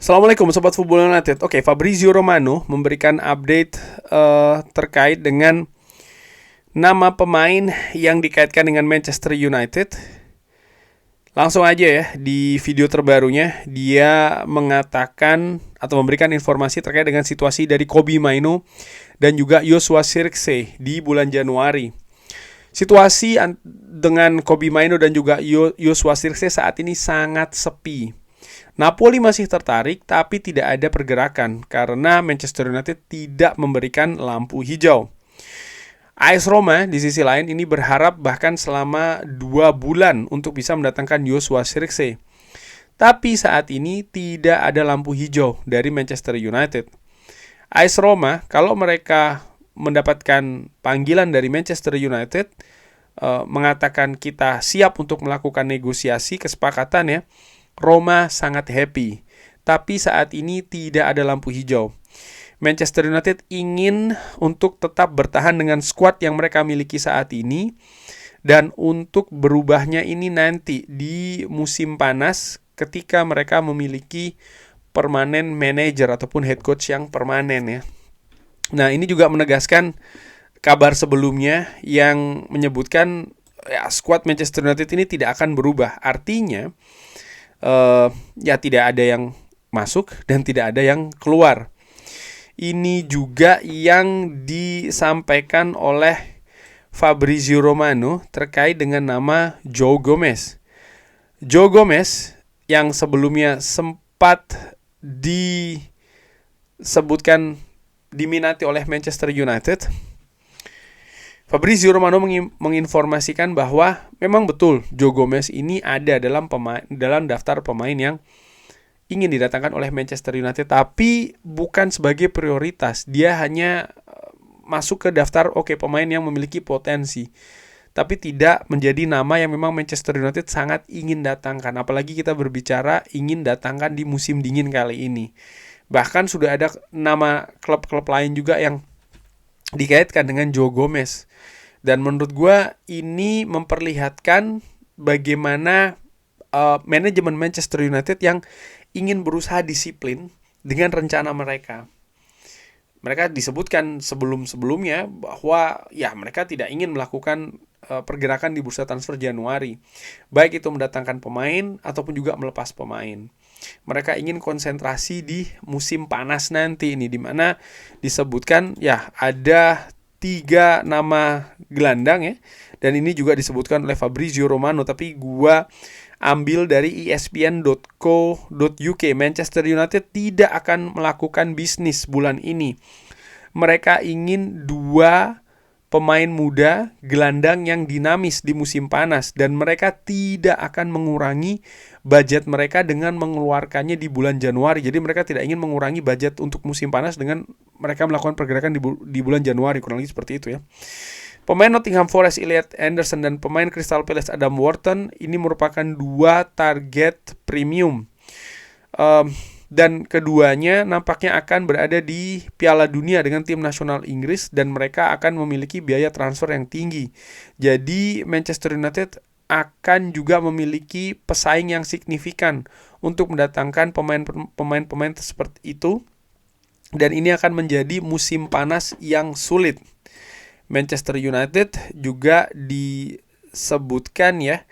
Assalamualaikum Sobat Football United. Oke, Fabrizio Romano memberikan update terkait dengan nama pemain yang dikaitkan dengan Manchester United. Langsung aja ya, di video terbarunya dia mengatakan atau memberikan informasi terkait dengan situasi dari Kobbie Mainoo dan juga Joshua Zirkzee di bulan Januari. Situasi dengan Kobbie Mainoo dan juga Joshua Zirkzee saat ini sangat sepi. Napoli masih tertarik tapi tidak ada pergerakan karena Manchester United tidak memberikan lampu hijau. AS Roma di sisi lain ini berharap bahkan selama 2 bulan untuk bisa mendatangkan Joshua Zirkzee. Tapi saat ini tidak ada lampu hijau dari Manchester United. AS Roma kalau mereka mendapatkan panggilan dari Manchester United mengatakan kita siap untuk melakukan negosiasi kesepakatan ya, Roma sangat happy. Tapi saat ini tidak ada lampu hijau. Manchester United ingin untuk tetap bertahan dengan skuad yang mereka miliki saat ini. Dan untuk berubahnya ini nanti di musim panas ketika mereka memiliki permanen manager ataupun head coach yang permanen ya. Nah, ini juga menegaskan kabar sebelumnya yang menyebutkan ya, skuad Manchester United ini tidak akan berubah. Artinya ya tidak ada yang masuk dan tidak ada yang keluar. Ini juga yang disampaikan oleh Fabrizio Romano terkait dengan nama Joe Gomez. Joe Gomez yang sebelumnya sempat disebutkan diminati oleh Manchester United. Fabrizio Romano menginformasikan bahwa memang betul Joe Gomez ini ada dalam daftar pemain yang ingin didatangkan oleh Manchester United, tapi bukan sebagai prioritas. Dia hanya masuk ke daftar pemain yang memiliki potensi, tapi tidak menjadi nama yang memang Manchester United sangat ingin datangkan. Apalagi kita berbicara ingin datangkan di musim dingin kali ini. Bahkan sudah ada nama klub-klub lain juga yang dikaitkan dengan Joe Gomez. Dan menurut gue ini memperlihatkan bagaimana manajemen Manchester United yang ingin berusaha disiplin dengan rencana mereka. Mereka disebutkan sebelum-sebelumnya bahwa ya mereka tidak ingin melakukan pergerakan di bursa transfer Januari. Baik itu mendatangkan pemain ataupun juga melepas pemain. Mereka ingin konsentrasi di musim panas nanti ini, di mana disebutkan ya ada 3 nama gelandang ya. Dan ini juga disebutkan oleh Fabrizio Romano, tapi gua ambil dari ESPN.co.uk. Manchester United tidak akan melakukan bisnis bulan ini. Mereka ingin 2 pemain muda gelandang yang dinamis di musim panas, dan mereka tidak akan mengurangi budget mereka dengan mengeluarkannya di bulan Januari. Jadi mereka tidak ingin mengurangi budget untuk musim panas dengan mereka melakukan pergerakan di bulan Januari, kurang lebih seperti itu ya. Pemain Nottingham Forest Elliot Anderson dan pemain Crystal Palace Adam Wharton ini merupakan 2 target premium. Dan keduanya nampaknya akan berada di Piala Dunia dengan tim nasional Inggris, dan mereka akan memiliki biaya transfer yang tinggi. Jadi Manchester United akan juga memiliki pesaing yang signifikan untuk mendatangkan pemain-pemain seperti itu. Dan ini akan menjadi musim panas yang sulit. Manchester United juga disebutkan ya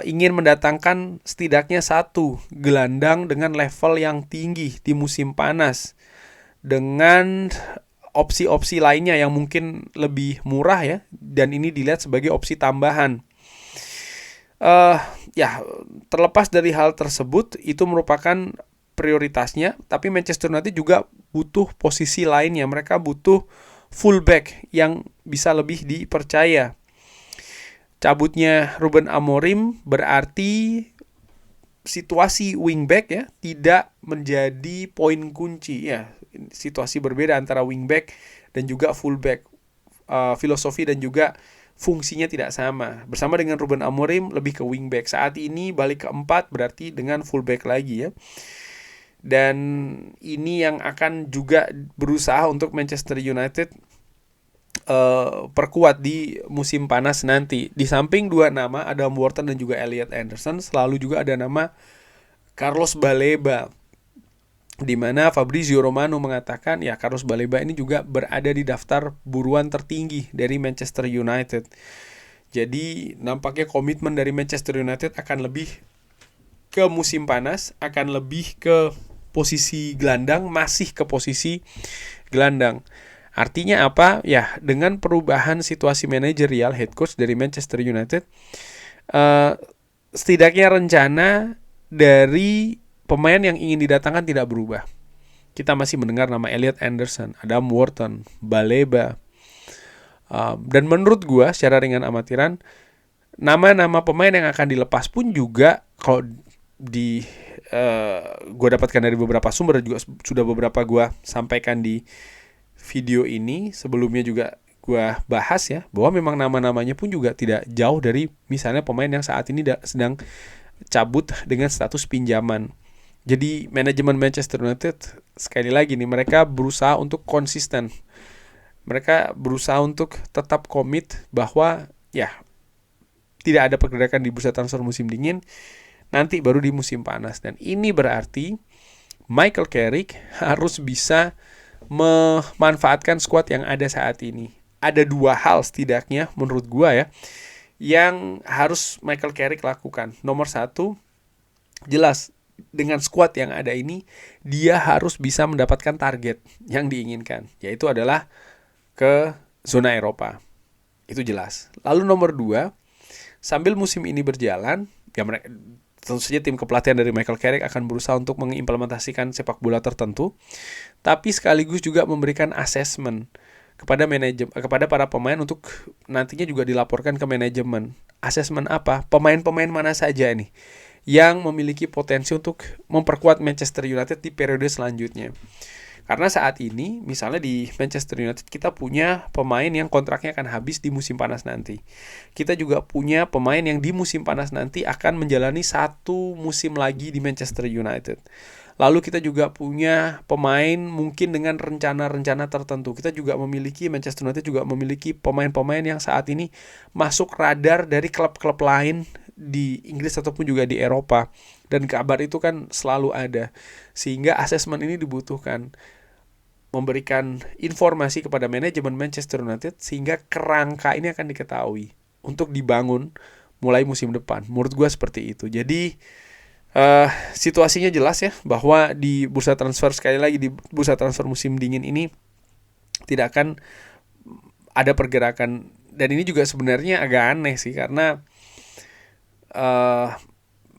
ingin mendatangkan setidaknya 1 gelandang dengan level yang tinggi di musim panas, dengan opsi-opsi lainnya yang mungkin lebih murah ya, dan ini dilihat sebagai opsi tambahan. Ya terlepas dari hal tersebut, itu merupakan prioritasnya, tapi Manchester United juga butuh posisi lainnya. Mereka butuh fullback yang bisa lebih dipercaya. Cabutnya Ruben Amorim berarti situasi wingback ya tidak menjadi poin kunci ya. Situasi berbeda antara wingback dan juga fullback. Filosofi dan juga fungsinya tidak sama. Bersama dengan Ruben Amorim lebih ke wingback. Saat ini balik ke 4 berarti dengan fullback lagi ya. Dan ini yang akan juga berusaha untuk Manchester United perkuat di musim panas nanti. Di samping 2 nama Adam Wharton dan juga Elliot Anderson, selalu juga ada nama Carlos Baleba. di mana Fabrizio Romano mengatakan ya Carlos Baleba ini juga berada di daftar buruan tertinggi dari Manchester United. Jadi nampaknya komitmen dari Manchester United akan lebih ke musim panas, akan lebih ke posisi gelandang, masih ke posisi gelandang. Artinya apa? Ya, dengan perubahan situasi manajerial head coach dari Manchester United, setidaknya rencana dari pemain yang ingin didatangkan tidak berubah. Kita masih mendengar nama Elliot Anderson, Adam Wharton, Baleba. Dan menurut gue, secara ringan amatiran, nama-nama pemain yang akan dilepas pun juga, kalau gue dapatkan dari beberapa sumber, juga sudah beberapa gue sampaikan di video ini, sebelumnya juga gue bahas ya, bahwa memang nama-namanya pun juga tidak jauh dari misalnya pemain yang saat ini sedang cabut dengan status pinjaman. Jadi manajemen Manchester United sekali lagi nih, mereka berusaha untuk konsisten. Mereka berusaha untuk tetap komit bahwa ya tidak ada pergerakan di bursa transfer musim dingin, nanti baru di musim panas. Dan ini berarti Michael Carrick harus bisa memanfaatkan skuad yang ada saat ini. Ada dua hal setidaknya menurut gua ya yang harus Michael Carrick lakukan. Nomor satu, jelas dengan skuad yang ada ini dia harus bisa mendapatkan target yang diinginkan, yaitu adalah ke zona Eropa. Itu jelas. Lalu nomor dua, sambil musim ini berjalan, ya mereka tentu saja tim kepelatihan dari Michael Carrick akan berusaha untuk mengimplementasikan sepak bola tertentu, tapi sekaligus juga memberikan assessment kepada kepada para pemain untuk nantinya juga dilaporkan ke manajemen. Assessment apa? Pemain-pemain mana saja nih yang memiliki potensi untuk memperkuat Manchester United di periode selanjutnya. Karena saat ini misalnya di Manchester United kita punya pemain yang kontraknya akan habis di musim panas nanti. Kita juga punya pemain yang di musim panas nanti akan menjalani satu musim lagi di Manchester United. Lalu kita juga punya pemain mungkin dengan rencana-rencana tertentu. Kita juga memiliki, Manchester United juga memiliki pemain-pemain yang saat ini masuk radar dari klub-klub lain di Inggris ataupun juga di Eropa. Dan kabar itu kan selalu ada. Sehingga asesmen ini dibutuhkan, memberikan informasi kepada manajemen Manchester United sehingga kerangka ini akan diketahui untuk dibangun mulai musim depan. Menurut gue seperti itu. Jadi situasinya jelas ya, bahwa di bursa transfer, sekali lagi di bursa transfer musim dingin ini tidak akan ada pergerakan. Dan ini juga sebenarnya agak aneh sih, karena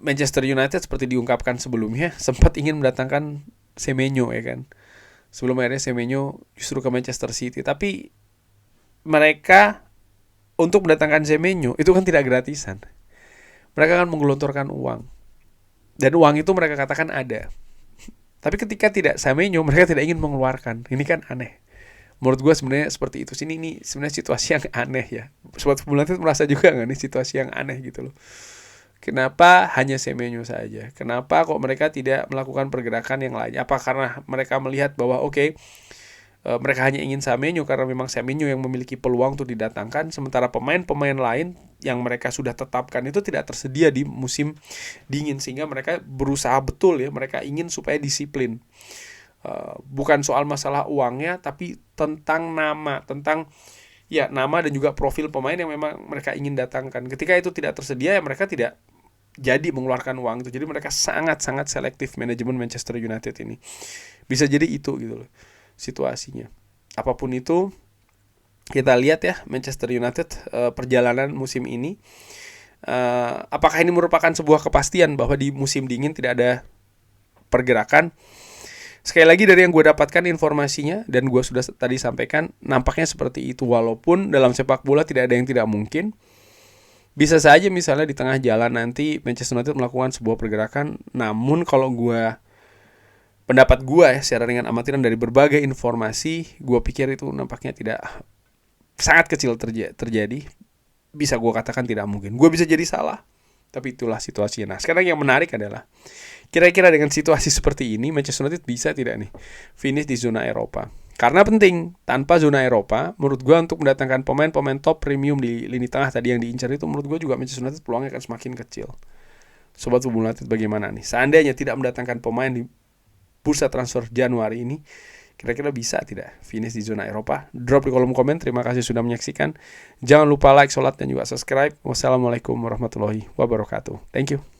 Manchester United seperti diungkapkan sebelumnya sempat ingin mendatangkan Semenyo ya kan, sebelum akhirnya Semenyo justru ke Manchester City. Tapi mereka untuk mendatangkan Semenyo itu kan tidak gratisan, mereka akan menggelontorkan uang. Dan uang itu mereka katakan ada. Tapi ketika tidak Semenyo, mereka tidak ingin mengeluarkan. Ini kan aneh. Menurut gue sebenarnya seperti itu. Ini sebenarnya situasi yang aneh ya. Sobat Football United merasa juga nggak nih situasi yang aneh gitu loh. Kenapa hanya Semenyo saja? Kenapa kok mereka tidak melakukan pergerakan yang lain? Apa karena mereka melihat bahwa mereka hanya ingin Semenyo karena memang Semenyo yang memiliki peluang untuk didatangkan, sementara pemain-pemain lain yang mereka sudah tetapkan itu tidak tersedia di musim dingin, sehingga mereka berusaha betul ya, mereka ingin supaya disiplin. Bukan soal masalah uangnya, tapi tentang nama, nama dan juga profil pemain yang memang mereka ingin datangkan. Ketika itu tidak tersedia, ya mereka tidak jadi mengeluarkan uang itu. Jadi mereka sangat-sangat selektif manajemen Manchester United ini. Bisa jadi itu gitu loh situasinya. Apapun itu, kita lihat ya Manchester United perjalanan musim ini. Apakah ini merupakan sebuah kepastian bahwa di musim dingin tidak ada pergerakan? Sekali lagi dari yang gue dapatkan informasinya, dan gue sudah tadi sampaikan, nampaknya seperti itu. Walaupun dalam sepak bola tidak ada yang tidak mungkin. Bisa saja misalnya di tengah jalan nanti Manchester United melakukan sebuah pergerakan. Namun kalau pendapat gue ya, secara ringan amatiran dari berbagai informasi, gue pikir itu nampaknya tidak, sangat kecil terjadi. Bisa gue katakan tidak mungkin. Gue bisa jadi salah, tapi itulah situasinya. Nah sekarang yang menarik adalah, kira-kira dengan situasi seperti ini Manchester United bisa tidak nih finish di zona Eropa? Karena penting, tanpa zona Eropa, menurut gue untuk mendatangkan pemain-pemain top premium di lini tengah tadi yang diincar itu, menurut gue juga Manchester United peluangnya akan semakin kecil. Sobat Football United bagaimana nih? Seandainya tidak mendatangkan pemain di bursa transfer Januari ini. Kira-kira bisa tidak finish di zona Eropa? Drop di kolom komen. Terima kasih sudah menyaksikan. Jangan lupa like, sholat, dan juga subscribe. Wassalamualaikum warahmatullahi wabarakatuh. Thank you.